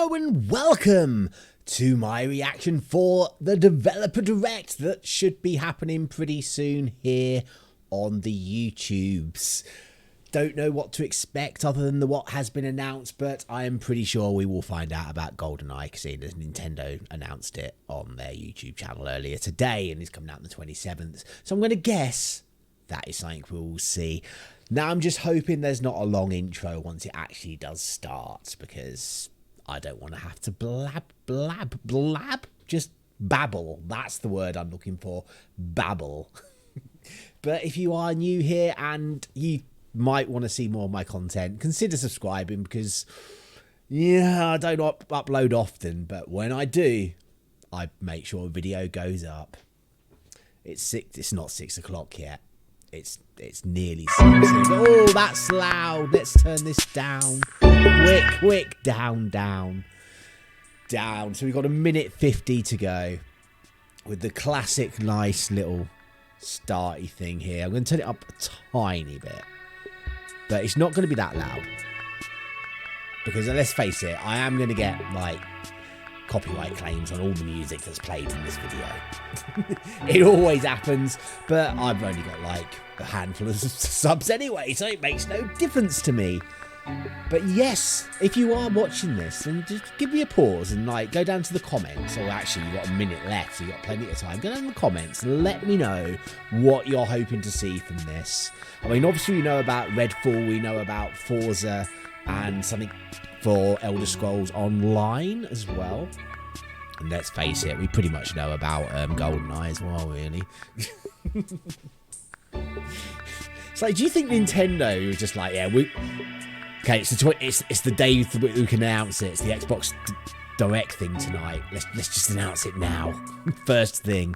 Hello and welcome to my reaction for the Developer Direct that should be happening pretty soon here on the YouTubes. Don't know what to expect other than what has been announced, but I am pretty sure we will find out about GoldenEye, seeing as Nintendo announced it on their YouTube channel earlier today and it's coming out on the 27th. So I'm going to guess that is something we'll see. Now I'm just hoping there's not a long intro once it actually does start, because I don't want to have to blab, just babble. That's the word I'm looking for, babble. But if you are new here and you might want to see more of my content, consider subscribing, because yeah, I don't upload often, but when I do, I make sure a video goes up. It's not 6 o'clock yet. It's nearly 6. Oh, that's loud. Let's turn this down. Quick, down. So we've got 1:50 to go with the classic nice little starty thing here. I'm going to turn it up a tiny bit, but it's not going to be that loud, because let's face it, I am going to get like copyright claims on all the music that's played in this video. It always happens, but I've only got like a handful of subs anyway, so it makes no difference to me. But yes, if you are watching this, then just give me a pause and like go down to the comments, or actually you've got a minute left, so you've got plenty of time. Go down to the comments and let me know what you're hoping to see from this. I mean, obviously we know about Redfall, we know about Forza, and something for Elder Scrolls Online as well. And let's face it, we pretty much know about GoldenEye as well, really. It's like, do you think Nintendo was just like, yeah, okay, it's the day that we can announce it. It's the Xbox Direct thing tonight. Let's just announce it now. First thing.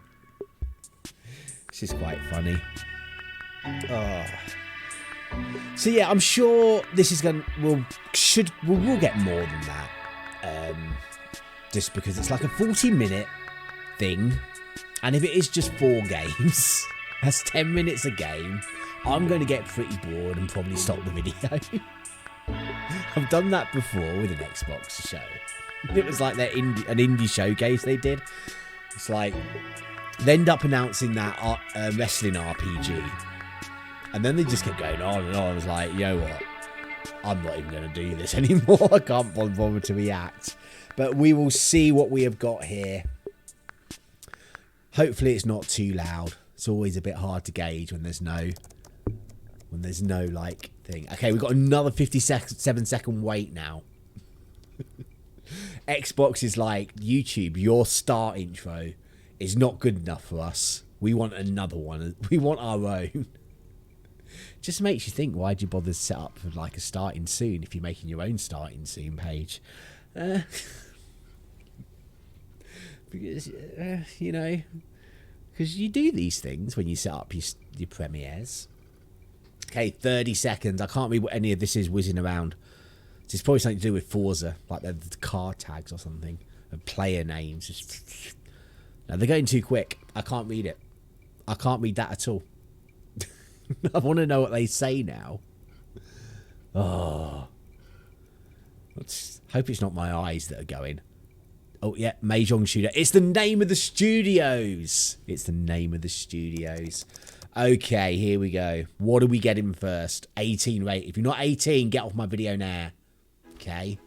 This is quite funny. Oh. So yeah, I'm sure this is we'll get more than that. Just because it's like a 40-minute thing, and if it is just 4 games, that's 10 minutes a game. I'm going to get pretty bored and probably stop the video. I've done that before with an Xbox show. It was like an indie showcase they did. It's like they end up announcing that wrestling RPG, and then they just kept going on and on. I was like, you know what? I'm not even going to do this anymore. I can't bother to react. But we will see what we have got here. Hopefully it's not too loud. It's always a bit hard to gauge when there's no like thing. Okay, we've got another 57-second wait now. Xbox is like, YouTube, your start intro is not good enough for us. We want another one. We want our own. Just makes you think, why'd you bother to set up for like a starting soon if you're making your own starting soon page? Because, you know, because you do these things when you set up your premieres. Okay, 30 seconds. I can't read what any of this is whizzing around. It's probably something to do with Forza, like the car tags or something, and player names. Just... No, they're going too quick. I can't read it. I can't read that at all. I want to know what they say now. Oh. Let's hope it's not my eyes that are going. Oh, yeah, Mahjong Shooter. It's the name of the studios. It's the name of the studios. Okay, here we go. What are we getting first? 18 rate. If you're not 18, get off my video now. Okay.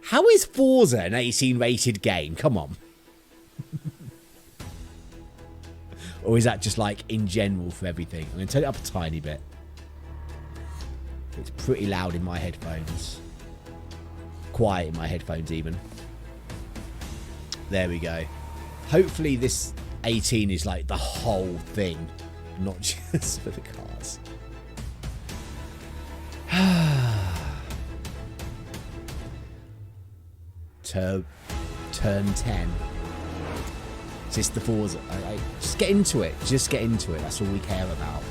How is Forza an 18 rated game? Come on. Or is that just like in general for everything? I'm going to turn it up a tiny bit. It's pretty loud in my headphones. Quiet in my headphones even. There we go. Hopefully this 18 is like the whole thing, not just for the cars. Turn 10. Is this the Forza? Just get into it. Just get into it. That's all we care about.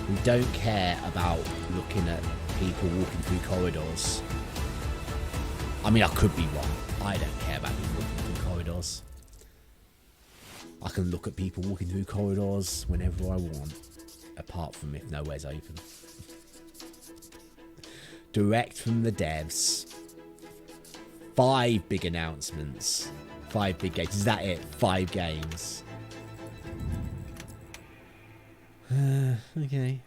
We don't care about looking at people walking through corridors. I mean, I could be wrong. I don't care about people walking through corridors. I can look at people walking through corridors whenever I want, apart from if nowhere's open. Direct from the devs. 5 big announcements. 5 big games. Is that it? 5 games. Okay.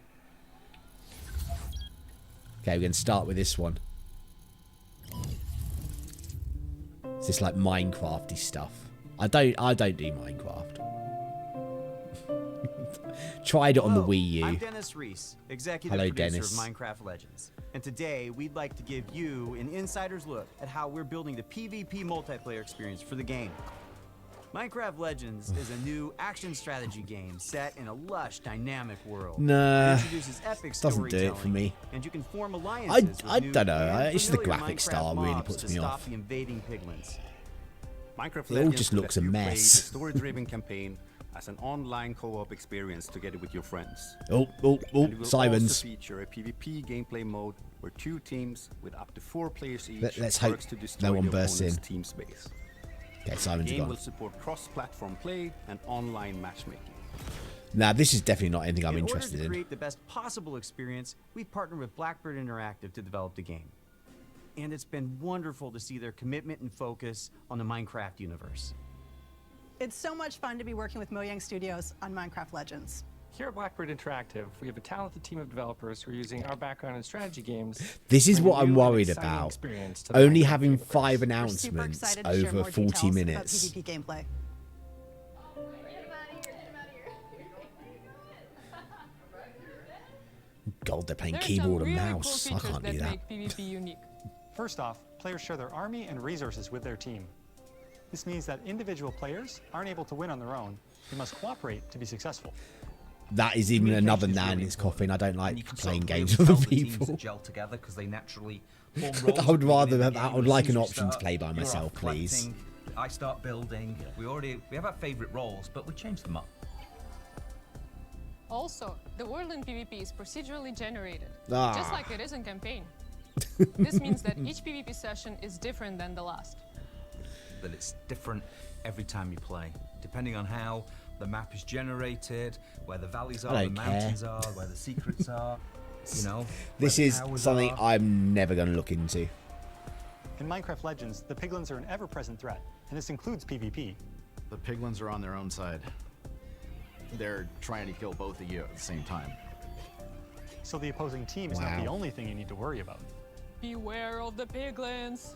Okay, we're going to start with this one. Is this like Minecrafty stuff? I don't do Minecraft. Tried it on the Wii U. I'm Dennis Reese, executive Hello, producer Dennis. of Minecraft Legends. And today, we'd like to give you an insider's look at how we're building the PvP multiplayer experience for the game. Minecraft Legends is a new action strategy game set in a lush, dynamic world. Nah, it introduces epic doesn't do it for me. And you can form alliances I with don't new know. and It's the familiar graphic Minecraft style really mobs puts to me stop off. the invading piglins. Minecraft It all Legends just will looks a let you play mess. the story-driven campaign as an online co-op experience together with your friends. Oh, And it will sirens. also feature a PvP gameplay mode where 2 teams with up to 4 players each Let's hope works to destroy no one the bursts opponent's in. team space. Okay, The sirens are game gone. will support cross-platform play and online matchmaking. Now, this is definitely not anything I'm In interested order to in. create the best possible experience, we've partnered with Blackbird Interactive to develop the game. And it's been wonderful to see their commitment and focus on the Minecraft universe. It's so much fun to be working with Mojang Studios on Minecraft Legends. Here at Blackbird Interactive, we have a talented team of developers who are using our background in strategy games. This is to bring what a I'm new and worried exciting about. experience to the Only Minecraft having universe. 5 We're super announcements excited to share over more 40 details minutes. about PvP gameplay. God, they're playing There are keyboard some and really mouse. cool I features can't do that that. make PvP unique. First off, players share their army and resources with their team. This means that individual players aren't able to win on their own. They must cooperate to be successful. That is even another Communication is nan really in his coffin. I don't And like you can playing sort of games really with other tell the teams people. that gel together because they naturally form I roles would at the beginning rather of the have- game, I would but as like soon an as you option to start, play by you're off myself, please. collecting, I start building. We have our favorite roles, but we change them up. Also, the world in PvP is procedurally generated, Ah. just like it is in campaign. This means that each PvP session is different than the last. That it's different every time you play, depending on how the map is generated, where the valleys are, the don't care. mountains are, where the secrets are. You know. This where the is towers something are. I'm never going to look into. In Minecraft Legends, the piglins are an ever-present threat, and this includes PvP. The piglins are on their own side. They're trying to kill both of you at the same time. So the opposing team is not the Wow. only thing you need to worry about. Beware of the piglins.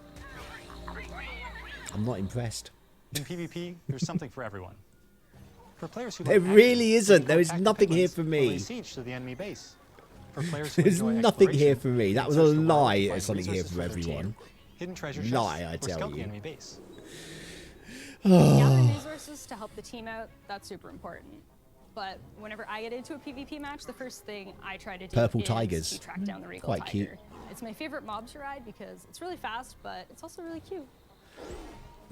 I'm not impressed. In PvP, there's something for everyone. For players who There like really action, isn't. you can There is attack the nothing here piglins for or me. lay siege to the enemy base. For players who There's enjoy nothing here exploration, for me. you That can was a search the world lie. to There's find something here resources for their team. everyone. Hidden treasure Lie, chests, I or tell scout the you. enemy base. Gather resources to help the team out, that's super important. But whenever I get into a PvP match, the first thing I try to do Purple is tigers. to track down the Regal Quite Tiger. cute. It's my favorite mob to ride because it's really fast, but it's also really cute.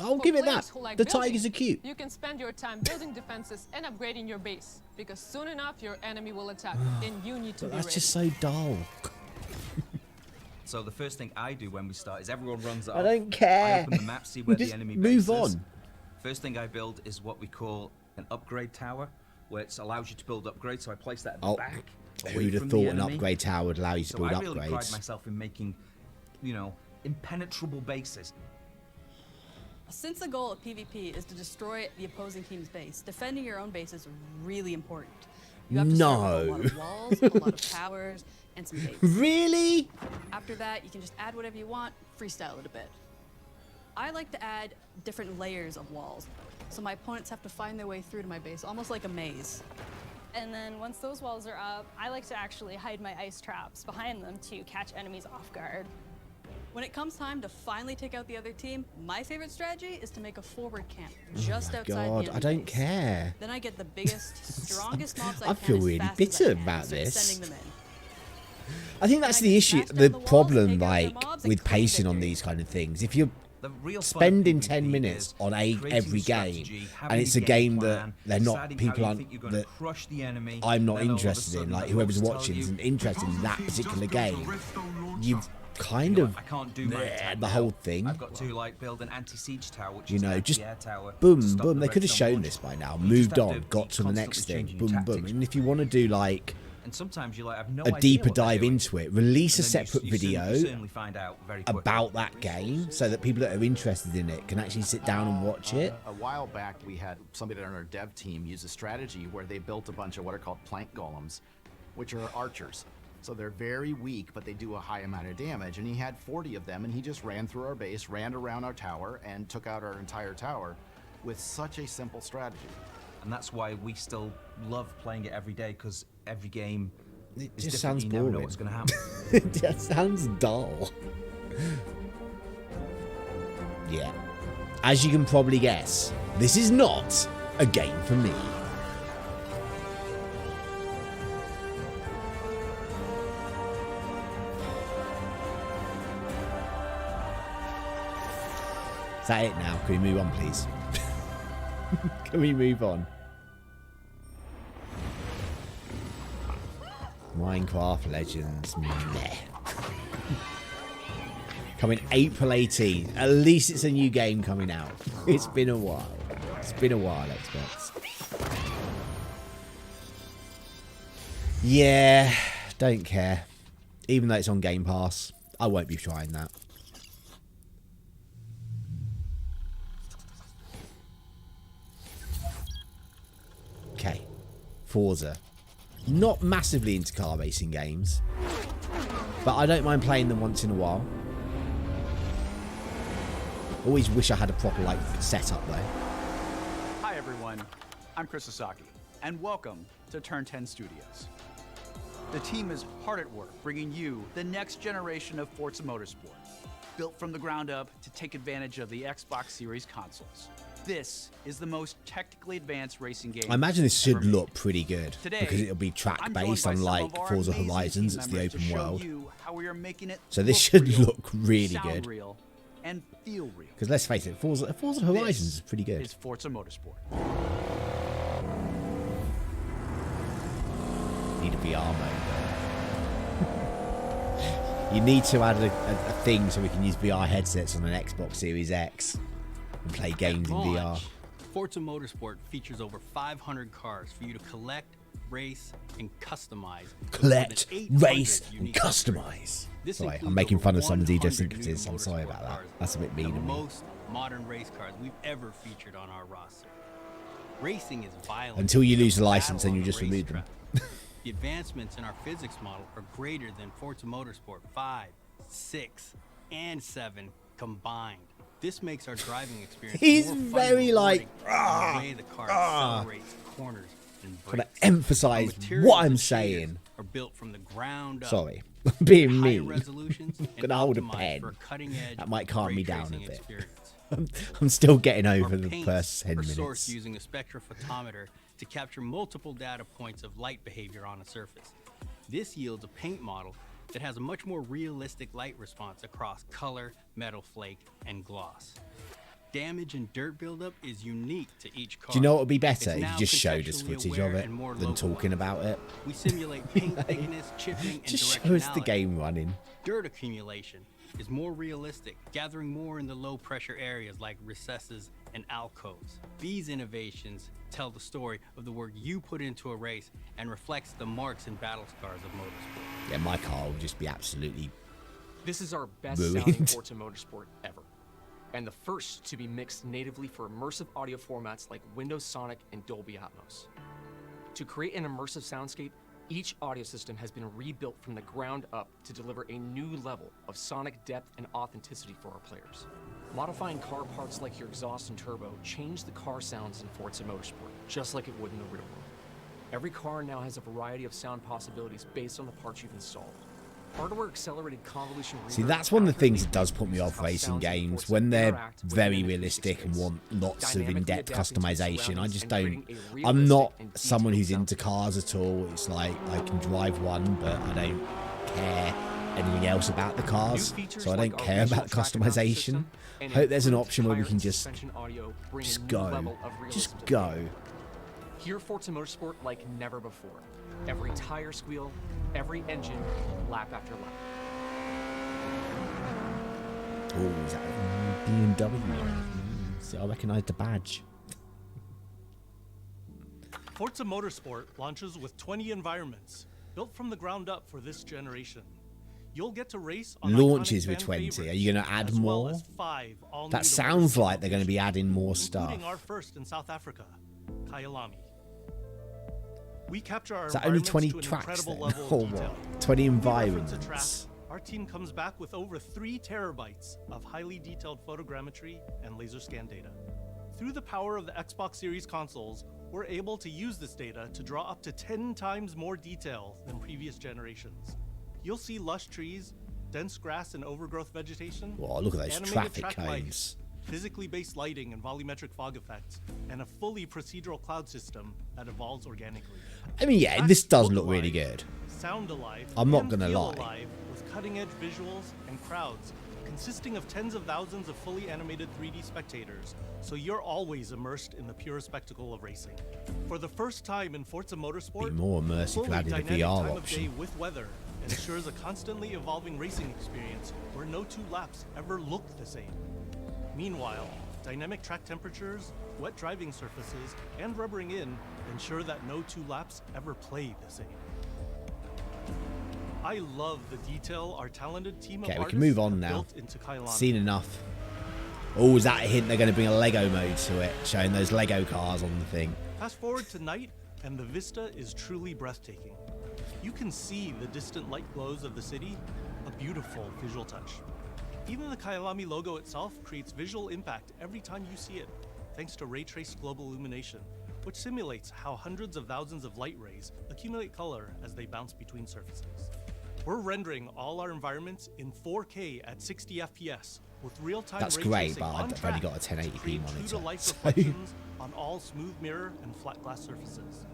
I'll For give it players that. who like The building, tigers are cute. You can spend your time building defenses and upgrading your base, because soon enough your enemy will attack, and you need to But be that's ready. just so dull. So the first thing I do when we start is everyone runs off. I don't I care. open the map, see where Just the enemy move base is. on. First thing I build is what we call an upgrade tower, where it allows you to build upgrades. So I place that at the Oh, back. away who'd have from thought the an enemy. upgrade tower would allow you to So build I really pride upgrades? myself in making, you know, impenetrable bases. Since the goal of PvP is to destroy the opposing team's base, defending your own base is really important. You have to start with a lot of walls, a lot of towers, and some gates. Really? After that, you can just add whatever you want, freestyle it a bit. I like to add different layers of walls, so my opponents have to find their way through to my base, almost like a maze. And then once those walls are up, I like to actually hide my ice traps behind them to catch enemies off guard. When it comes time to finally take out the other team, my favorite strategy is to make a forward camp just outside Oh God, the I enemy don't base. care. Then I get the biggest, strongest mobs I I can feel as really fast bitter as I can, about so this. sending them in. I think that's Then I the can issue, smash down the the walls, problem, take out their like, mobs, and with claim pacing on victory. these kind of things. If you're The real fun of spending PvP 10 minutes is on creating every strategy, game, having and it's the a game plan, that they're not, deciding how people you aren't, think you're gonna that crush the enemy, I'm not then all of a interested in, sudden like the whoever's ropes tell watching you, isn't interested in that particular game, you've kind of, I can't do my attack the now. whole thing. I've got to like build an anti-siege tower, which You is know, an just anti-air tower. to boom, stop boom. the They could have redstone shown launch. this by now. You just Moved have on, to got be to the next constantly thing. changing Boom, your boom. tactics. And if you want to do like And sometimes you like have no a idea deeper what they're dive doing. into it, release a And then separate you video certainly find out very quickly. about that game so that people that are interested in it can actually sit down and watch it. A while back, we had somebody on our dev team use a strategy where they built a bunch of what are called plank golems, which are archers. So they're very weak, but they do a high amount of damage. And he had 40 of them, and he just ran through our base, ran around our tower, and took out our entire tower with such a simple strategy. And that's why we still love playing it every day, because every game It is just different. sounds You boring. never know what's going to happen. It just sounds dull. Yeah. As you can probably guess, this is not a game for me. Is that it now? Can we move on, please? Can we move on? Minecraft Legends, meh. Coming April 18th. At least it's a new game coming out. It's been a while. It's been a while, Xbox. Yeah, don't care. Even though it's on Game Pass, I won't be trying that. Okay, Forza. Not massively into car racing games, but I don't mind playing them once in a while. Always wish I had a proper like setup though. Hi everyone, I'm Chris Sasaki, and welcome to Turn 10 Studios. The team is hard at work bringing you the next generation of Forza Motorsport, built from the ground up to take advantage of the Xbox Series consoles. This is the most technically advanced racing game. I imagine this should ever made. look pretty good Today, because it'll be I'm track joined based, by some unlike of our Forza amazing Horizons. team It's the members open to show world. you how we are making it So this look should real, look really sound good. real, and feel real. Because let's face it, Forza Horizons is pretty good. It's Forza Motorsport. Need a VR mode. You need to add a thing so we can use VR headsets on an Xbox Series X and play games in VR. Launch, Forza Motorsport features over 500 cars for you to collect, race, and customize. Collect, with more than 800 race, and unique customize. This Sorry, I'm includes making over fun of some 100 idiosyncrasies. new I'm sorry motorsport about that. cars, That's a bit mean the of me. most modern race cars we've ever featured on our roster. Racing is violent. Until you lose the Battle license, then on you the just remove them. racetrack. The advancements in our physics model are greater than Forza Motorsport 5, 6, and 7 combined. This makes our driving experience He's more fun and very like, rewarding in the way the car accelerates, corners, and Gotta brakes. emphasize Our materials what I'm and shaders saying. Are built from the ground up. Sorry, being Higher mean. resolutions and Gonna hold a optimized pen. for a cutting-edge That might calm me ray down a tracing bit. experience. I'm still getting Our over the paints first 10 are minutes. sourced using a spectrophotometer to capture multiple data points of light behavior on a surface. This yields a paint model that has a much more realistic light response across color, metal flake, and gloss. Damage and dirt buildup is unique to each car. Do you know what would be better It's if you now just showed us contextually footage of aware it and more than talking localized. about it? We simulate paint thickness, chipping, and Just show us the directionality. game running. Dirt accumulation is more realistic, gathering more in the low pressure areas like recesses and alcoves. These innovations tell the story of the work you put into a race and reflects the marks and battle scars of motorsport. Yeah, my car will just be absolutely This is our best ruined. sounding Forza Motorsport ever, and the first to be mixed natively for immersive audio formats like Windows Sonic and Dolby Atmos. To create an immersive soundscape, each audio system has been rebuilt from the ground up to deliver a new level of sonic depth and authenticity for our players. Modifying car parts like your exhaust and turbo change the car sounds in Forza Motorsport, just like it would in the real world. Every car now has a variety of sound possibilities based on the parts you've installed. Hardware accelerated convolution See, reverb that's one of the things that accurately does put me off how racing sounds in games, Forza when they're interact with very the NFTC realistic and space. want lots of Dynamically in-depth adapting to the customization. I surroundings just and don't. creating a I'm realistic not and someone who's detailed into cars at all. It's like I can drive one, but I don't care anything else about the cars, so I don't care about customization. Hope there's an option where we can just go. Just go. Hear Forza Motorsport like never before. Every tire squeal, every engine, lap after lap. Oh, is that a BMW? See, I recognise the badge. Forza Motorsport launches with 20 environments, built from the ground up for this generation. You'll get to race on Launches iconic with fan 20. favorites, Are you going to add as well more? as 5 all-new That to sounds motorsport like they're going to be adding more stuff. including our first in South Africa, Kyalami. We capture our Is that only environments 20 to an tracks incredible then? level Or of detail. what? 20 When we reference a environments. track, our team comes back with over 3 terabytes of highly detailed photogrammetry and laser scan data. Through the power of the Xbox Series consoles, we're able to use this data to draw up to 10 times more detail than previous generations. You'll see lush trees, dense grass and overgrowth vegetation, Whoa, look at those animated traffic track cones. lights, physically based lighting and volumetric fog effects, and a fully procedural cloud system that evolves organically. I mean, yeah, this does look really good. Sound alive, I'm not and gonna feel lie. alive with cutting-edge visuals and crowds consisting of tens of thousands of fully animated 3D spectators, so you're always immersed in the pure spectacle of racing. For the first time in Forza Motorsport, Be more immersive fully if added a dynamic VR time of option. day with weather ensures a constantly evolving racing experience where no 2 laps ever look the same. Meanwhile, dynamic track temperatures, wet driving surfaces, and rubbering in ensure that no 2 laps ever play the same. I love the detail our talented team of Okay, we artists can move on have now. built into Kyalami. Seen enough. Oh, is that a hint they're going to bring a Lego mode to it? Showing those Lego cars on the thing. Fast forward to night, and the vista is truly breathtaking. You can see the distant light glows of the city, a beautiful visual touch. Even the Kyalami logo itself creates visual impact every time you see it, thanks to ray-traced global illumination, which simulates how hundreds of thousands of light rays accumulate color as they bounce between surfaces. We're rendering all our environments in 4K at 60 FPS with real-time That's ray great, tracing but on I've only track got a to 1080p create monitor. true-to-life So, reflections on all smooth mirror and flat glass surfaces.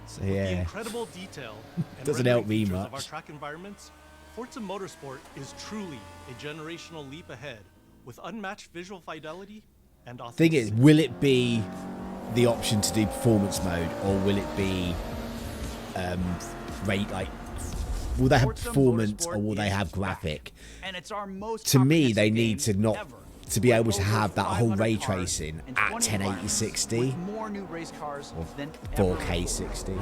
so With the yeah. incredible detail and Doesn't rendering help me features of our much. track environments, Forza Motorsport is truly a generational leap ahead with unmatched visual fidelity and Thing is, authenticity. will it be the option to do performance mode, or will it be rate like? Will they have Forza performance, or Motorsport will they is have back, graphic? and it's our most To me, they comprehensive need to game not ever. to be able to With have over that whole 500 ray cars tracing and at 20 1080 environments 60 with more new race cars or than ever 4K before. 60.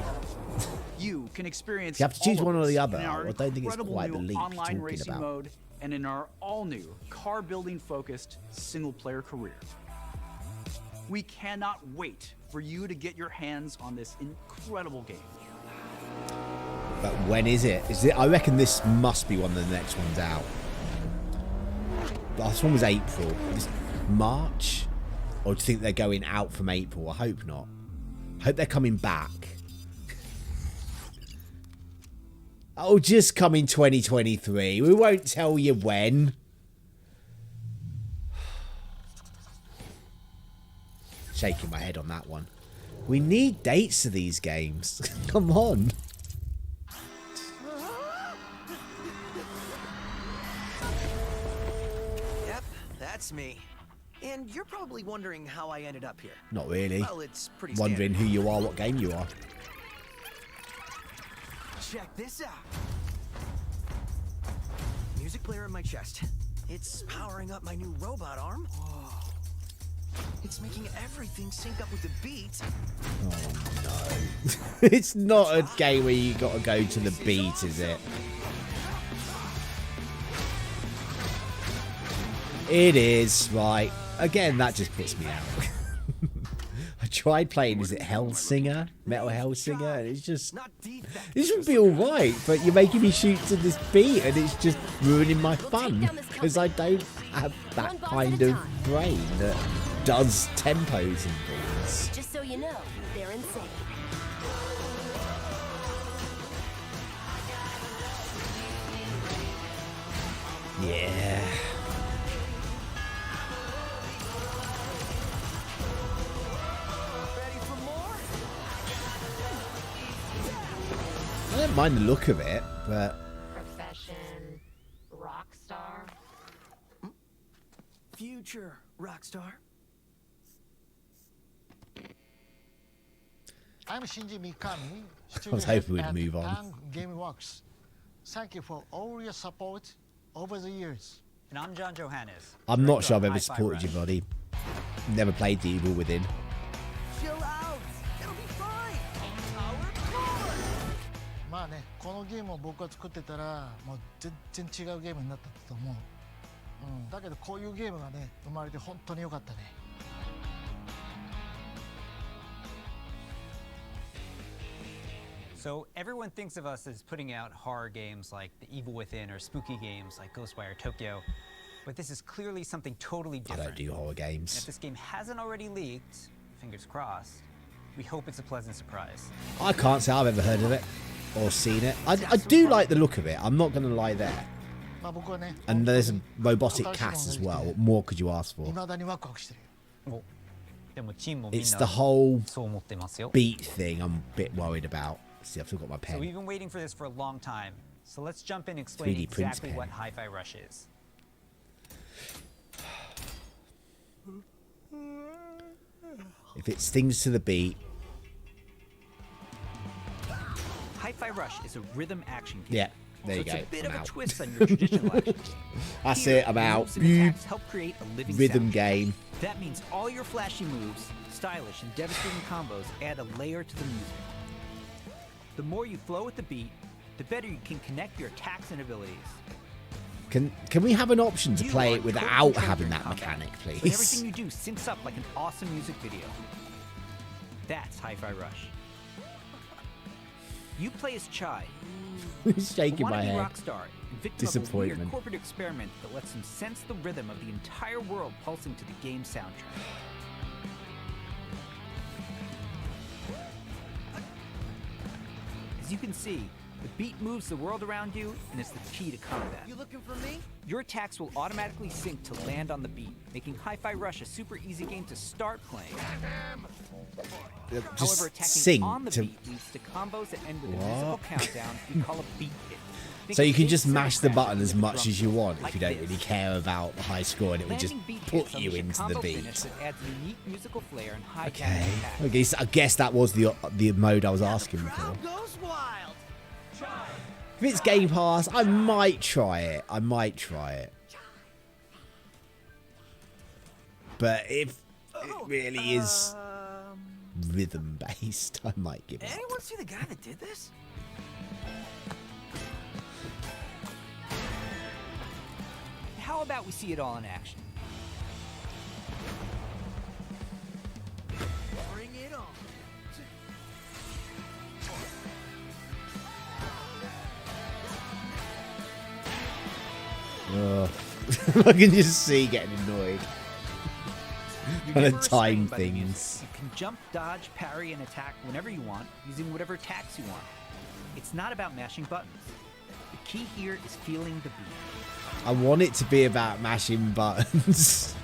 You can experience You have to choose all one of or the this other. in our I don't think it's incredible quite the new leap you're online talking racing about. mode and in our all-new car-building focused single-player career. We cannot wait for you to get your hands on this incredible game. But when is it? Is it? I reckon this must be one of the next ones out. Last one was April. Is March? Or do you think they're going out from April? I hope not. I hope they're coming back. Oh, just come in 2023. We won't tell you when. Shaking my head on that one. We need dates to these games. Come on. Yep, that's me. And you're probably wondering how I ended up here. Not really. Well, it's pretty Wondering standard. who you are, what game you are. Check this out. Music player in my chest. It's powering up my new robot arm. Whoa. It's making everything sync up with the beat. It's not a game where you gotta go to the beat, is it? It is, right. Again, that just puts me out. I tried playing, is it Hellsinger? Metal Hellsinger? And it's just... This would be alright, but you're making me shoot to this beat and it's just ruining my fun. Because I don't have that kind of brain that does tempos and things. Just so you know, they're insane. Yeah. I don't mind the look of it, but Profession, rock star. Future rock star. I'm Shinji Mikami, I was hoping we'd move on. Japan Game Works. Thank you for all your support over the years. And I'm John Johannes. I'm not sure I've ever Hi-Fi supported you, Rush. buddy. Never played The Evil Within. Chill out. It'll be fine. まあね、このゲームを僕が作ってたらもう全然違うゲームになったと思う。だけどこういうゲームがね生まれて本当に良かったね。So everyone thinks of us as putting out horror games like The Evil Within or spooky games like Ghostwire Tokyo, but this is clearly something totally different. I don't do horror games. And if this game hasn't already leaked, fingers crossed, we hope it's a pleasant surprise. I can't say I've ever heard of it or seen it. I do like the look of it. I'm not going to lie there. And there's a robotic cat as well. What more could you ask for? It's the whole beat thing I'm a bit worried about. See, I've still got my pen. So we've been waiting for this for a long time. So let's jump in and explain exactly what Hi-Fi Rush is. If it stings to the beat. Hi-Fi Rush is a rhythm action game. Yeah, there you go. It's a bit I'm of out. a twist on your traditional action game. That's Here, it, I'm out. moves and attacks help create a living Rhythm soundtrack. game. That means all your flashy moves, stylish and devastating combos add a layer to the music. The more you flow with the beat, the better you can connect your attacks and abilities. Can we have an option to play it without having that mechanic, But please? everything you do syncs up like an awesome music video. That's Hi-Fi Rush. You play as Chai. He's shaking my head. Rock star and victim of a weird Disappointment. corporate experiment that lets him sense the rhythm of the entire world pulsing to the game soundtrack. As you can see, the beat moves the world around you and is the key to combat. You looking for me? Your attacks will automatically sync to land on the beat, making Hi-Fi Rush a super easy game to start playing. However, Just attacking sing on the to. beat leads to combos that end with a musical What? countdown we call a beat hit. Think So you of can big just mash the soundtracks button as with much drum as you beats, want if like you don't this. really care about the high score, and it would just Landing beat put hits you unleash a into the combo finish beat. that adds unique musical flair and high Okay. damage attacks. Okay, so I guess that was the mode I was asking for. Goes wild. If it's Game Pass, I might try it. I might try it. But if it really is rhythm based, I might give it. Anyone see the guy that did this? How about we see it all in action? Bring it on. I can just see getting annoyed. You're Trying never to time restrained by the music. things. You can jump, dodge, parry, and attack whenever you want, using whatever attacks you want. It's not about mashing buttons. The key here is feeling the beat. I want it to be about mashing buttons.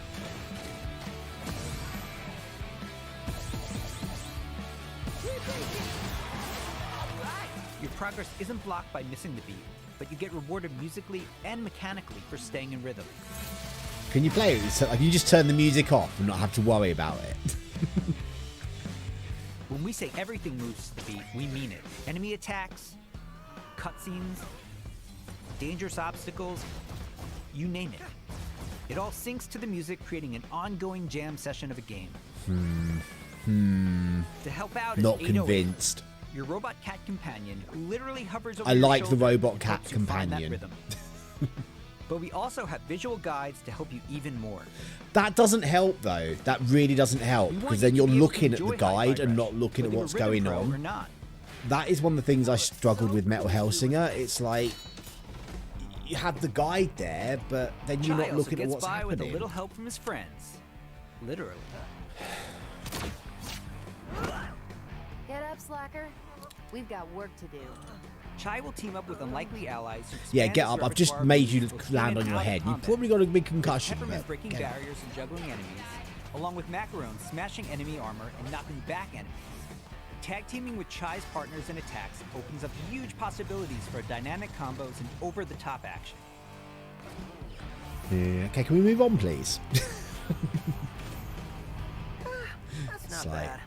Your progress isn't blocked by missing the beat, but you get rewarded musically and mechanically for staying in rhythm. Can you play it? So, like, you just turn the music off and not have to worry about it. When we say everything moves to the beat, we mean it. Enemy attacks, cutscenes, dangerous obstacles, you name it. It all syncs to the music, creating an ongoing jam session of a game. To help out is Not 808, convinced. your robot cat companion who literally hovers over I your like the shoulder robot and cat helps you find that companion. rhythm. But we also have visual guides to help you even more. That doesn't help though. That really doesn't help, We want because you then to you're be able to looking at the enjoy guide Hi-Fi and Rush, not looking at whether what's you're a going rhythm pro or on. not. That is one of the things I struggled with Metal Hellsinger. It's like you have the guide there, but then you're Chai not also looking at gets what's by with a happening. little help from his friends. Literally. Get up, slacker. We've got work to do. Chai will team up with unlikely allies who Yeah, expand get his up. I've just repertoire of made you moves both in land and on your out of head. You've combat. probably got a big concussion. Peppermint But breaking get up. barriers and juggling enemies, along with Macaron smashing enemy armor and knocking back enemies. Tag teaming with Chai's partners and attacks opens up huge possibilities for dynamic combos and over-the-top action. Yeah. Okay, can we move on, please? That's not It's like- bad.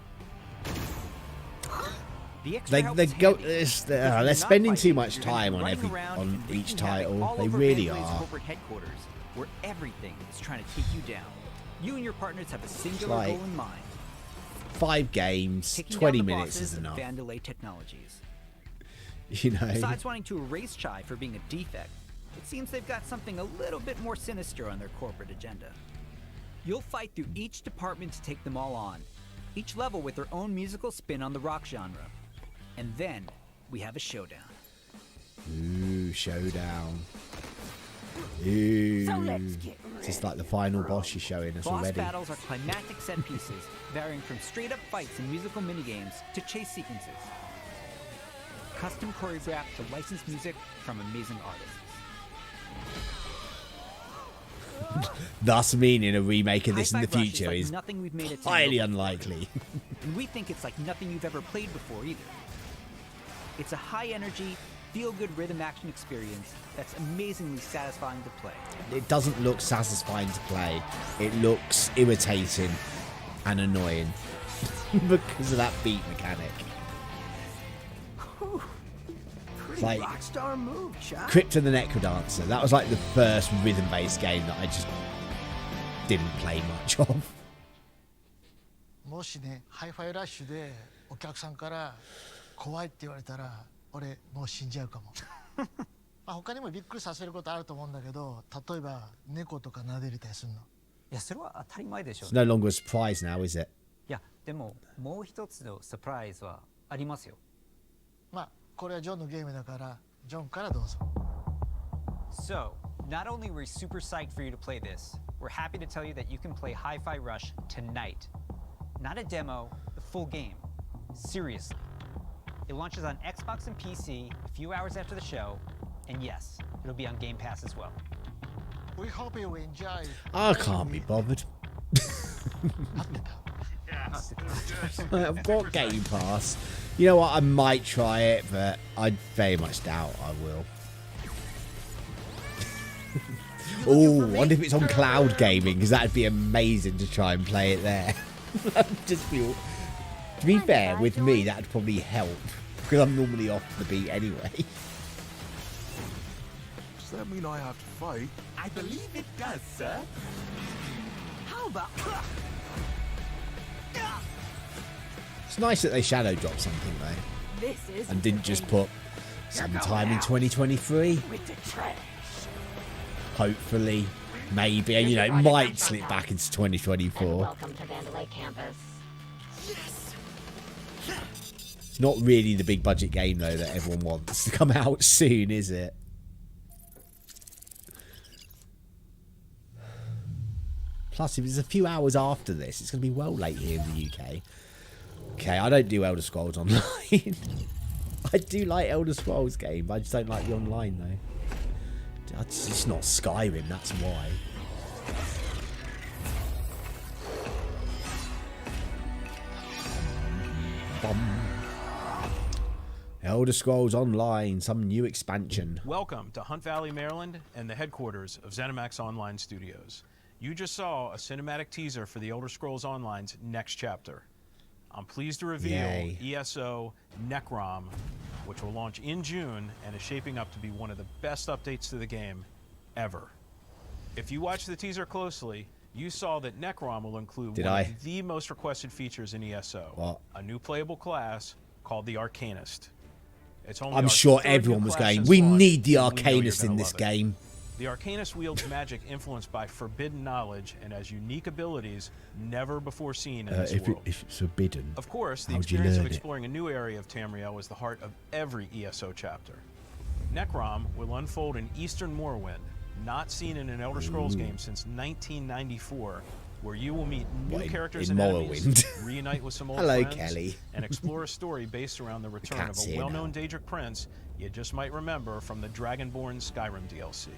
The extra help They is go. handy, because when They're you're spending not too fighting, much you're gonna be time on running around and each wreaking havoc title. all They over really Bandway's are. corporate headquarters, where everything is trying to take you down. You and your partners have a singular like- goal in mind. 5 games, Taking 20 down the minutes bosses is of enough. Vandalay Technologies. You know. Besides wanting to erase Chai for being a defect, it seems they've got something a little bit more sinister on their corporate agenda. You'll fight through each department to take them all on, each level with their own musical spin on the rock genre. And then we have a showdown. Ooh, showdown. Ooh. So let's get Just like the final boss you're showing us Boss already. battles are climactic set pieces, varying from straight-up fights and musical minigames to chase sequences. Custom choreographed to licensed music from amazing artists. Thus meaning a remake of this in the Hi-Fi Rush future like is nothing we've made at highly Nintendo. unlikely. And we think it's like nothing you've ever played before either. It's a high-energy, feel-good rhythm action experience that's amazingly satisfying to play. It doesn't look satisfying to play. It looks irritating and annoying because of that beat mechanic. It's like Rockstar move, Chuck. Crypt and the Necrodancer. That was like the first rhythm-based game that I just didn't play much of. もしね、ハイファイラッシュでお客さんから怖いって言われたら、俺もう死んじゃうかも。まあ他にもびっくりさせることあると思うんだけど、例えば猫とか撫でれたりするの。いや、それは当たり前でしょう It's no longer a surprise now, is it? いや、でももう一つのサプライズはありますよ。まあこれはジョンのゲームだから、ジョンからどうぞ。So, not only were we super psyched for you to play this, we're happy to tell you that you can play Hi-Fi Rush tonight. Not a demo, the full game. Seriously. It launches on Xbox and PC a few hours after the show, and yes, it'll be on Game Pass as well. We hope you enjoy. I can't be bothered. I've got Game Pass. You know what? I might try it, but I very much doubt I will. Oh, wonder if it's on cloud gaming, because that'd be amazing to try and play it there. Just feel. To be fair, with me, that'd probably help, because I'm normally off the beat anyway. Does that mean I have to fight? I believe it does, sir. How about... It's nice that they shadow dropped something though, This is and didn't just put sometime in 2023. with the trash. Hopefully, maybe, and you know, it might slip back into 2024. Welcome to Vandalay Campus. It's not really the big budget game though that everyone wants to come out soon, is it? Plus, if it's a few hours after this, it's going to be well late here in the UK. Okay, I don't do Elder Scrolls Online. I do like Elder Scrolls game, but I just don't like the online though. It's not Skyrim, that's why. Elder Scrolls Online, some new expansion. Welcome to Hunt Valley, Maryland, and the headquarters of ZeniMax Online Studios. You just saw a cinematic teaser for the Elder Scrolls Online's next chapter. I'm pleased to reveal Yay. ESO Necrom, which will launch in June and is shaping up to be one of the best updates to the game ever. If you watched the teaser closely, you saw that Necrom will include Did one I? of the most requested features in ESO, What? a new playable class called the Arcanist. It's only I'm our sure third new everyone was class going, since we launch, need the and we know you're Arcanist in gonna this love it. game. The Arcanist wields magic influenced by forbidden knowledge and has unique abilities never before seen in this world. If it's forbidden, Of course, the how'd you experience of learn it? exploring a new area of Tamriel is the heart of every ESO chapter. Necrom will unfold in Eastern Morrowind, not seen in an Elder Scrolls Ooh. game since 1994, where you will meet new What, in- characters in and enemies, Morrowind? reunite with some old Hello, friends, Kelly. and explore a story based around the return of cat's a here well-known Daedric prince you just might remember from the Dragonborn Skyrim DLC.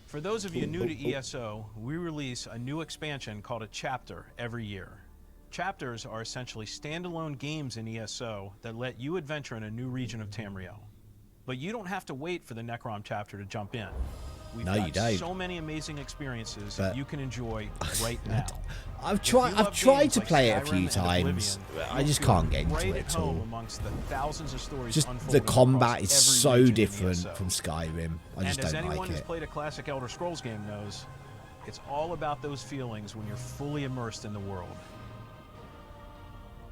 For those of you new to ESO, we release a new expansion called a chapter every year. Chapters are essentially standalone games in ESO that let you adventure in a new region of Tamriel. But you don't have to wait for the Necrom chapter to jump in. We've No, got you don't. so many amazing experiences But- you can enjoy right now. I've If tried. you I've love tried games to like play it a Skyrim few and times. Oblivion, I you'll just feel can't get into right it at at home all. amongst the thousands of stories Just the unfolding combat across is every so region in different ESO. from Skyrim. I just And as don't anyone like who's it. played a classic Elder Scrolls game knows, it's all about those feelings when you're fully immersed in the world.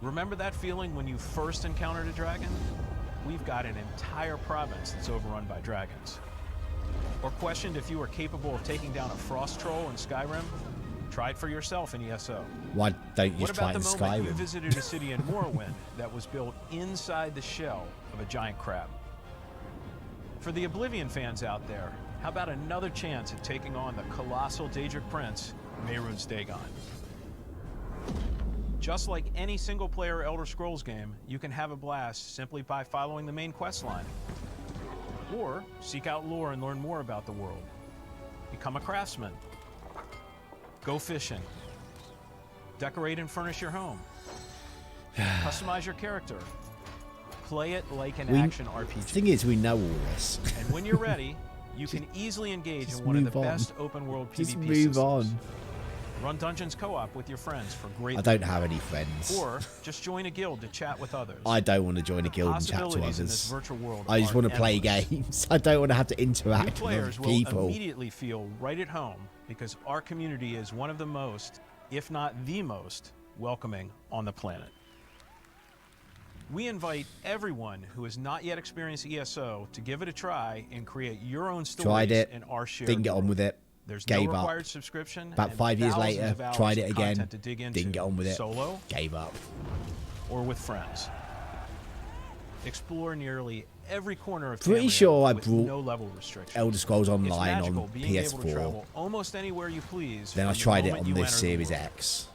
Remember that feeling when you first encountered a dragon? we've got an entire province that's overrun by dragons. Or questioned if you were capable of taking down a frost troll in Skyrim? Try it for yourself in ESO. Why don't you What just try about it in the moment you Skyrim? visited a city in Morrowind that was built inside the shell of a giant crab? For the Oblivion fans out there, how about another chance at taking on the colossal Daedric Prince, Mehrunes Dagon? Just like any single-player Elder Scrolls game, you can have a blast simply by following the main quest line. Or seek out lore and learn more about the world. Become a craftsman. Go fishing. Decorate and furnish your home. Customize your character. Play it like an action RPG. The thing is, we know all this. And when you're ready, you can easily engage in one of the best open-world PvP Just move systems. on. Run dungeons co-op with your friends for great. I don't have any friends. Or just join a guild to chat with others. I don't want to join a guild and chat to Possibilities in this others. virtual world I just are want to play endless. games. I don't want to have to New interact with players other will people. immediately feel right at home because our community is one of the most, if not the most, welcoming on the planet. We invite everyone who has not yet experienced ESO to give it a try and create your own stories Tried it. in our shared Didn't get on world. with it. There's Gave no up. required subscription. About and 5 years thousands later, of hours tried it of again. content to dig into, Didn't get on with it. Solo, Gave up. or with friends. Explore nearly every corner of Pretty Tamriel sure I with brought no level restriction. Elder Scrolls It's Online magical on being able to PS4. travel almost anywhere you please. Then I from the tried it moment on you this enter the Series world. X.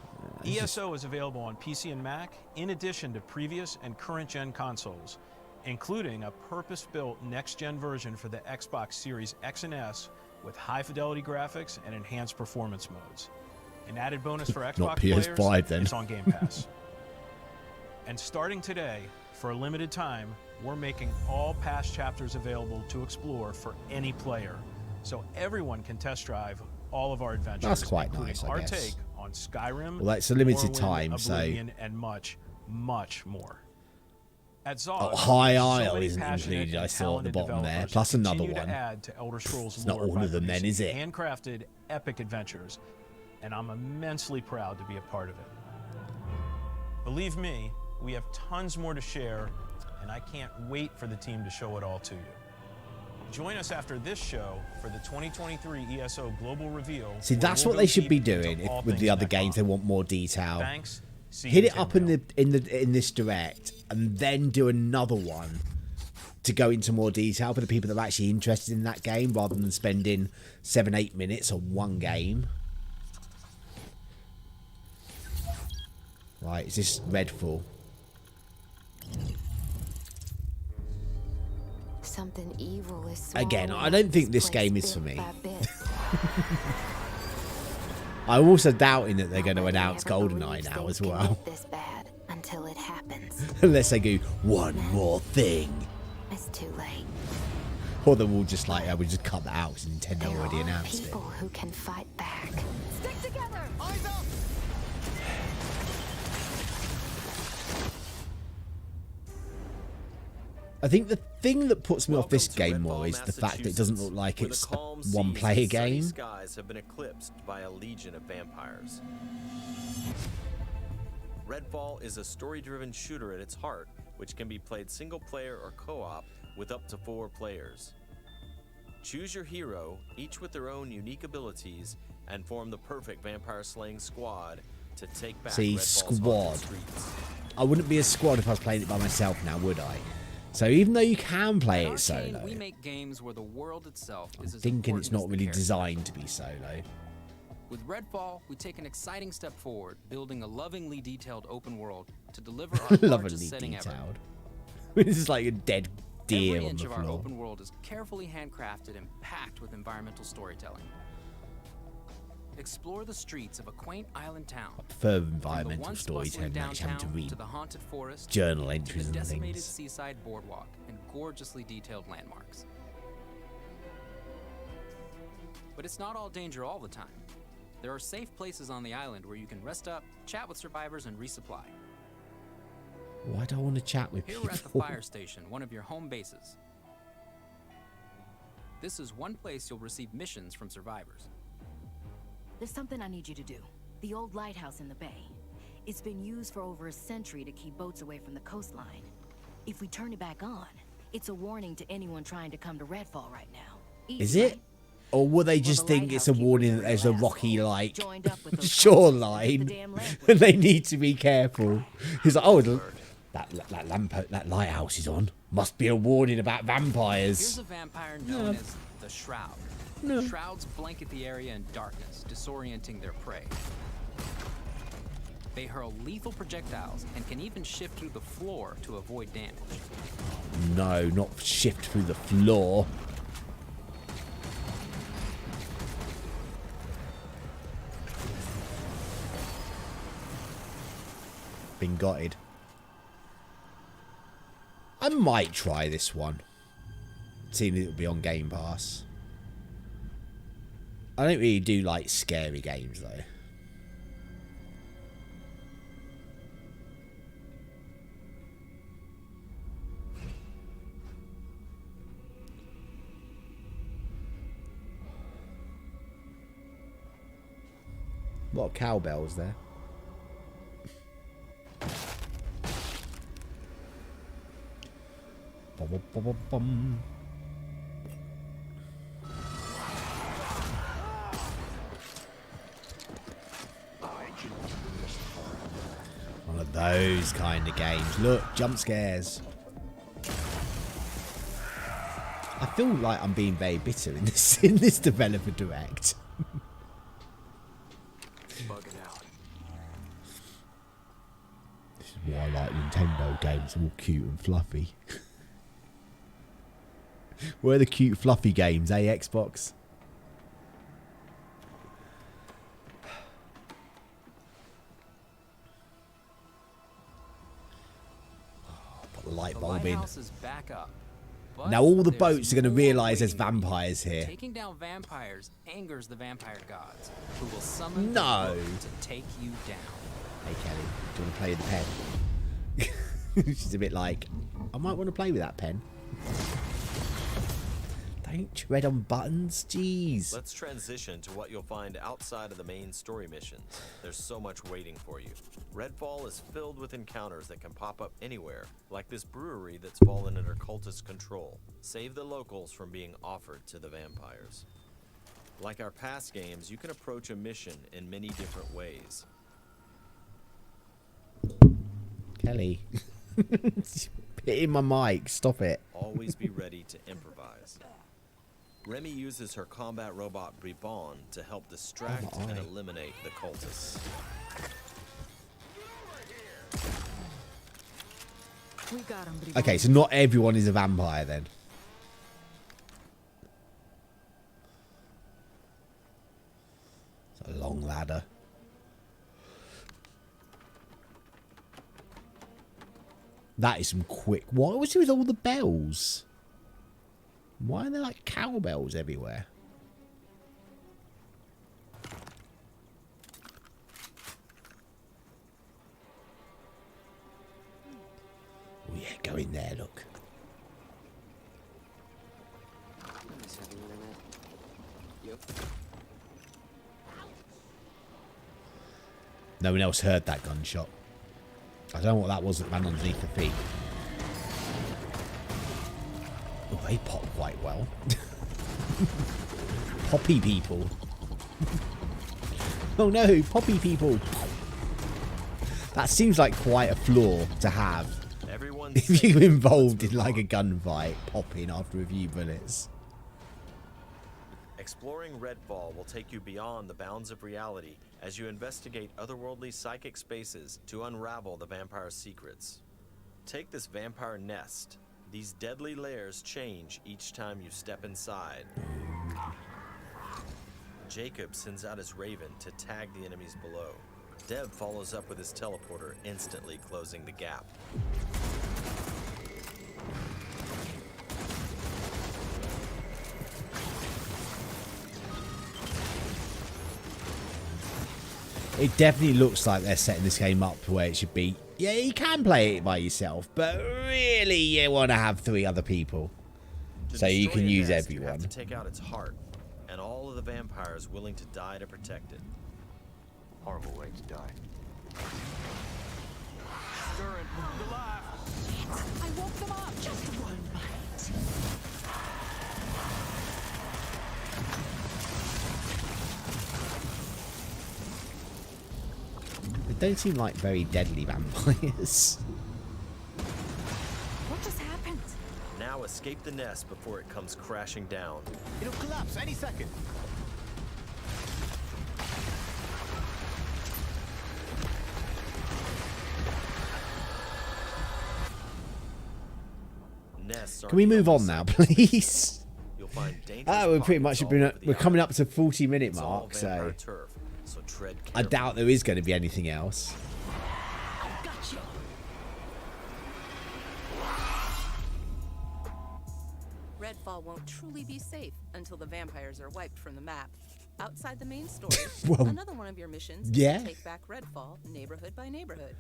ESO is available on PC and Mac, in addition to previous and current-gen consoles, including a purpose-built next-gen version for the Xbox Series X and S with high-fidelity graphics and enhanced performance modes. An added bonus for Xbox Not PS5 players, then. it's on Game Pass. And starting today, for a limited time, we're making all past chapters available to explore for any player, so everyone can test drive all of our adventures. That's quite including nice, I our guess. take on Skyrim, Well, it's a limited Morrowind, time, so- Oblivion, and much, much more. At Zog, Oh, High so Isle many isn't passionate included, I and saw at the talented bottom there. developers Plus another continue one. To add to Elder Scrolls It's not lore all by of them then, is releasing it? handcrafted epic adventures, and I'm immensely proud to be a part of it. Believe me, we have tons more to share, and I can't wait for the team to show it all to you. Join us after this show for the 2023 ESO Global Reveal. See, where that's we'll what go they should be deep into doing all with the things other Necron. games. They want more detail. Thanks. See Hit you it up in this direct, and then do another one to go into more detail for the people that are actually interested in that game, rather than spending 7-8 minutes on one game. Right, is this Redfall? Something evil is Again, I swallowing don't think this place game is bit for me. by bit. I'm also doubting that they're going to announce Never GoldenEye believes now things as can well. get this bad until it happens. Unless they go, one more thing. It's too late. Or then we'll just like, we just cut that out because Nintendo already There are announced it. people who can fight back. Stick together! Eyes up! I think the thing that puts me off this game more is the fact that it doesn't look like it's a one-player game. Skies have been eclipsed by a legion of vampires. Redfall is a story-driven shooter at its heart, which can be played single-player or co-op with up to 4 players. Choose your hero, each with their own unique abilities, and form the perfect vampire-slaying squad to take back See, Redfall's haunted squad. streets. I wouldn't be a squad if I was playing it by myself now, would I? So even though you can play At it Arcane, solo, we make games where the world itself is as thinking it's important not as the really character. designed to be solo. With Redfall, we take an exciting step forward, building a lovingly detailed open world to deliver our Lovingly largest setting ever. detailed. This is like a dead deer Every on inch the of our floor. open world is carefully handcrafted and packed with environmental storytelling. Explore the streets of a quaint island town. I prefer From the environmental once storytelling bustling than actually having to downtown read to the haunted forest, journal to entries the and decimated things. seaside boardwalk and gorgeously detailed landmarks. But it's not all danger all the time. There are safe places on the island where you can rest up, chat with survivors, and resupply. Why do I want to chat with Here people? we're at the fire station, one of your home bases. This is one place you'll receive missions from survivors. There's something I need you to do. The old lighthouse in the bay. It's been used for over a century to keep boats away from the coastline. If we turn it back on, It's a warning to anyone trying to come to Redfall right now. Is Easy, it? Or will they just think it's a warning that there's a rocky, like, shoreline and they need to be careful? He's like, oh, that lighthouse is on. Must be a warning about vampires. Here's a vampire known as the Shroud. Shrouds blanket the area in darkness, disorienting their prey. They hurl lethal projectiles and can even shift through the floor to avoid damage. No, not shift through the floor. Been gutted. I might try this one, seeing it'll be on Game Pass. I don't really do like scary games though. A lot of cowbells there. Bum, bum, bum, bum. One of those kind of games. Look, jump scares. I feel like I'm being very bitter in this developer direct. Bugging out. This is why I like Nintendo games. They're all cute and fluffy. Where are the cute fluffy games, eh, Xbox? Put the light bulb in. Back up, now all the boats are going to realise there's vampires here. Taking down vampires angers the vampire gods, who will summon No. to take you down. Hey Kelly, do you want to play with the pen? She's a bit like, I might want to play with that pen. Don't tread on buttons, jeez. Let's transition to what you'll find outside of the main story missions. There's so much waiting for you. Redfall is filled with encounters that can pop up anywhere, like this brewery that's fallen under cultist control. Save the locals from being offered to the vampires. Like our past games, you can approach a mission in many different ways. Kelly. Hitting my mic, stop it. Always be ready to improvise. Remy uses her combat robot Bribon to help distract and eliminate the cultists. We got him, Okay, so not everyone is a vampire then. It's a long ladder. That is some quick. What was it with all the bells? Why are there like cowbells everywhere? Oh yeah, go in there, look. No one else heard that gunshot. I don't know what that was that ran underneath the feet. Oh, they pop quite well. Poppy people. Oh no, poppy people. That seems like quite a flaw to have. If you're involved in like a gunfight, popping after a few bullets. Exploring Redfall will take you beyond the bounds of reality as you investigate otherworldly psychic spaces to unravel the vampire's secrets. Take this vampire nest. These deadly layers change each time you step inside. Jacob sends out his raven to tag the enemies below. Dev follows up with his teleporter, instantly closing the gap. It definitely looks like they're setting this game up to where it should be. Yeah, you can play it by yourself, but really you want to have 3 other people. So you can use everyone. You have to take out its heart, and all of the vampires willing to die to protect it. Horrible way to die. I woke them up. Just one bite. They don't seem like very deadly vampires. What just happened? Now escape the nest before it comes crashing down. It'll collapse any second. Nests Can we move on now, please? You'll find dangerous We're pretty pockets much all over the we're coming island. up to 40-minute It's all mark, vampire so turf, so tread I carefully. doubt there is going to be anything else. Gotcha. Redfall won't truly be safe until the vampires are wiped from the map. Outside the main story, Well, another one of your missions yeah. is to take back Redfall neighborhood by neighborhood.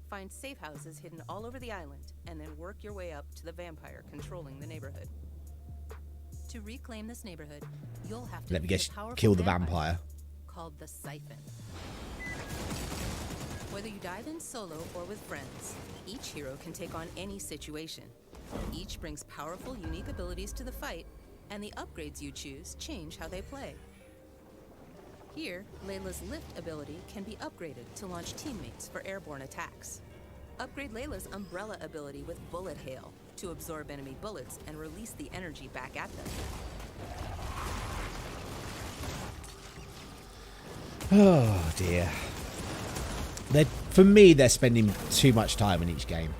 Find safe houses hidden all over the island, and then work your way up to the vampire controlling the neighborhood. To reclaim this neighborhood, you'll have to Let me defeat guess, a powerful kill the vampire vampire. called the Siphon. Whether you dive in solo or with friends, each hero can take on any situation. Each brings powerful, unique abilities to the fight, and the upgrades you choose change how they play. Here, Layla's lift ability can be upgraded to launch teammates for airborne attacks. Upgrade Layla's umbrella ability with bullet hail to absorb enemy bullets and release the energy back at them. Oh dear. For me, they're spending too much time in each game.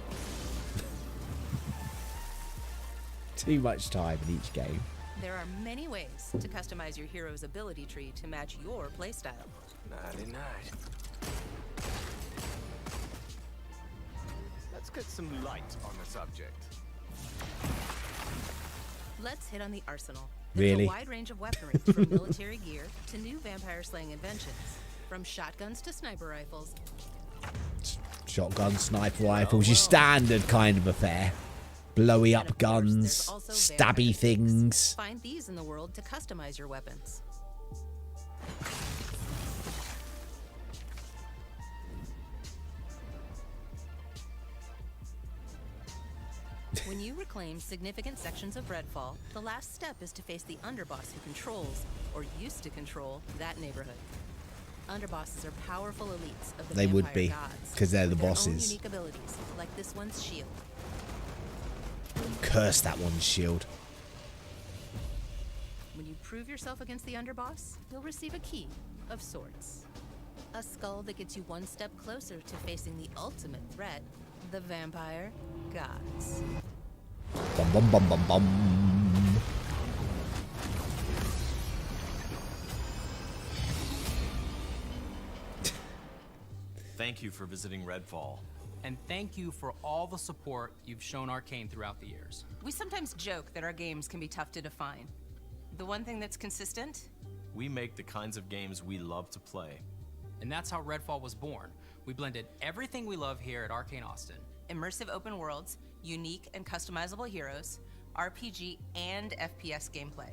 Too much time in each game. There are many ways to customize your hero's ability tree to match your playstyle. Nighty-night. Let's get some light on the subject. Let's hit on the arsenal. Really? There's a wide range of weaponry, from military gear to new vampire slaying inventions. From shotguns to sniper rifles. Shotgun, sniper rifles, your standard kind of affair. Blowy up guns, stabby things. Find these in the world to customize your weapons. When you reclaim significant sections of Redfall, the last step is to face the underboss who controls, or used to control, that neighborhood. Underbosses are powerful elites of the They would vampire be, gods, 'cause they're the with their own bosses. unique abilities, like this one's shield. Curse that one's shield. When you prove yourself against the underboss, you'll receive a key of sorts. A skull that gets you one step closer to facing the ultimate threat, the vampire gods. Bum bum bum bum bum. Thank you for visiting Redfall. And thank you for all the support you've shown Arcane throughout the years. We sometimes joke that our games can be tough to define. The one thing that's consistent? We make the kinds of games we love to play. And that's how Redfall was born. We blended everything we love here at Arcane Austin. Immersive open worlds, unique and customizable heroes, RPG and FPS gameplay.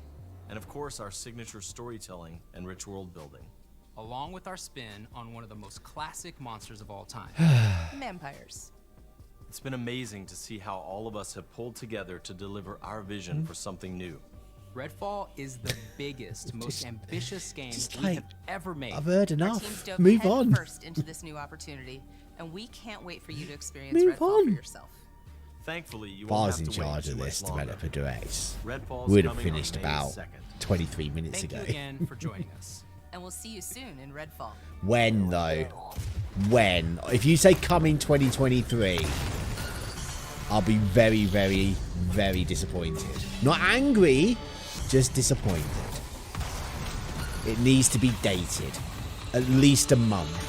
And of course, our signature storytelling and rich world building. Along with our spin on one of the most classic monsters of all time. Vampires. It's been amazing to see how all of us have pulled together to deliver our vision for something new. Redfall is the biggest, most ambitious game we like, have ever made. I've heard Our enough. teams dove Move head on. first into this new opportunity, and we can't wait for you to experience Move Redfall on. for yourself. Thankfully, you If I won't was have in to wait charge too of much this longer. developer directs, Redfall's we'd have coming on finished May about 2nd. 23 minutes Thank ago. you again for joining us. And we'll see you soon in Redfall. When though? When? If you say come in 2023, I'll be very, very, very disappointed. Not angry, just disappointed. It needs to be dated. At least a month.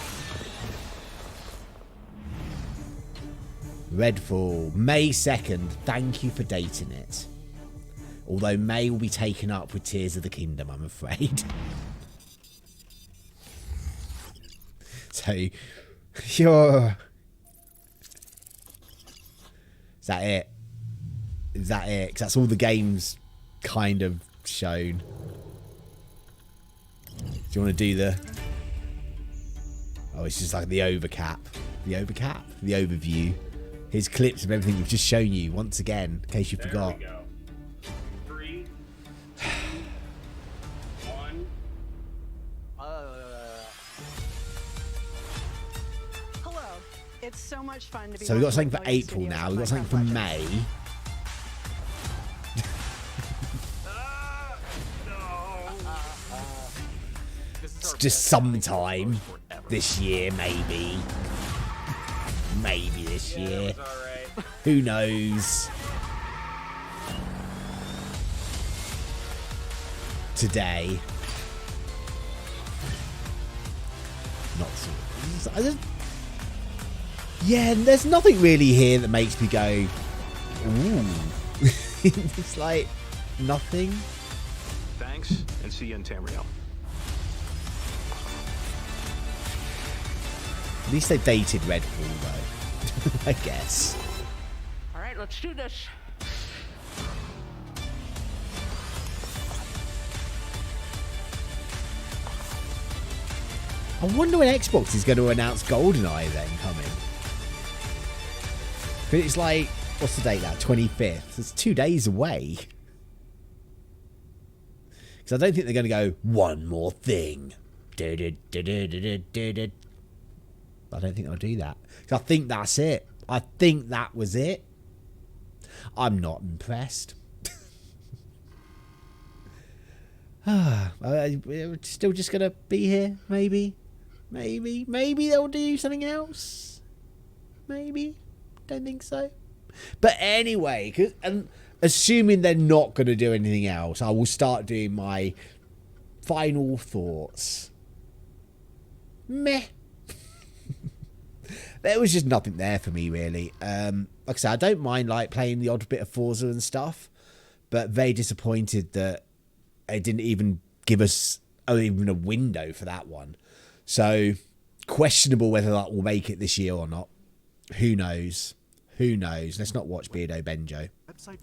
Redfall, May 2nd. Thank you for dating it. Although May will be taken up with Tears of the Kingdom, I'm afraid. So, you're... Is that it? Is that it? Because that's all the game's kind of shown. Do you want to do the... Oh, it's just like the overcap. The overcap? The overview. Here's clips of everything we've just shown you once again, in case you forgot. There we go. 3, 2, 1. Hello. It's so much fun to be. So we've got something for working with April Studios now. on We've got something for Minecraft Legends. May. It's just sometime this year, maybe. Maybe this year. Who knows? Today. Not so. Yeah, there's nothing really here that makes me go, ooh. It's like nothing. Thanks, and see you in Tamriel. At least they dated Redfall, though. I guess. All right, let's do this. I wonder when Xbox is going to announce GoldenEye then coming. But it's like, what's the date now? 25th. It's 2 days away. Because I don't think they're going to go, one more thing. I don't think they'll do that. Because I think that's it. I think that was it. I'm not impressed. We're still just going to be here, maybe. Maybe they'll do something else. Maybe. Don't think so. But anyway, and assuming they're not going to do anything else, I will start doing my final thoughts. Meh. There was just nothing there for me, really. Like I said, I don't mind like playing the odd bit of Forza and stuff, but very disappointed that it didn't even give us even a window for that one. So questionable whether that will make it this year or not. Who knows? Who knows? Let's not watch Beardo Benjo.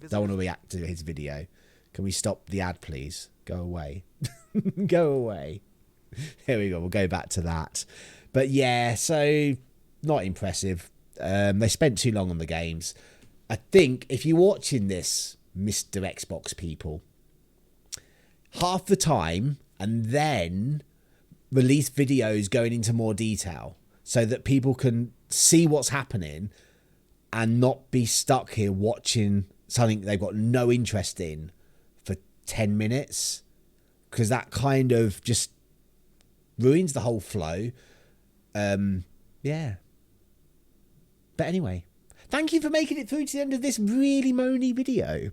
Don't want to react to his video. Can we stop the ad, please? Go away. Go away. Here we go. We'll go back to that. But yeah, so not impressive. They spent too long on the games. I think if you're watching this, Mr. Xbox people, half the time and then release videos going into more detail so that people can see what's happening and not be stuck here watching something they've got no interest in for 10 minutes, because that kind of just ruins the whole flow. Yeah. But anyway, thank you for making it through to the end of this really moany video.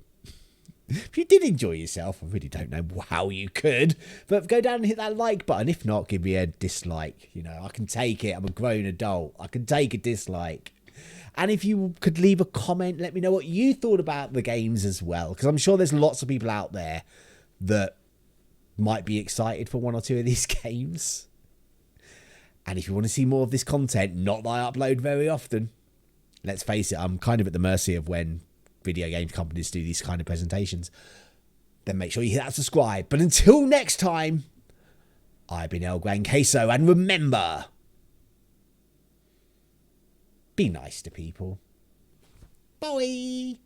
If you did enjoy yourself, I really don't know how you could, but go down and hit that like button. If not, give me a dislike. You know, I can take it. I'm a grown adult. I can take a dislike. And if you could leave a comment, let me know what you thought about the games as well, because I'm sure there's lots of people out there that might be excited for one or two of these games. And if you want to see more of this content, not that I upload very often, let's face it, I'm kind of at the mercy of when video game companies do these kind of presentations, then make sure you hit that subscribe. But until next time, I've been El Gran Queso, and remember, be nice to people. Bye.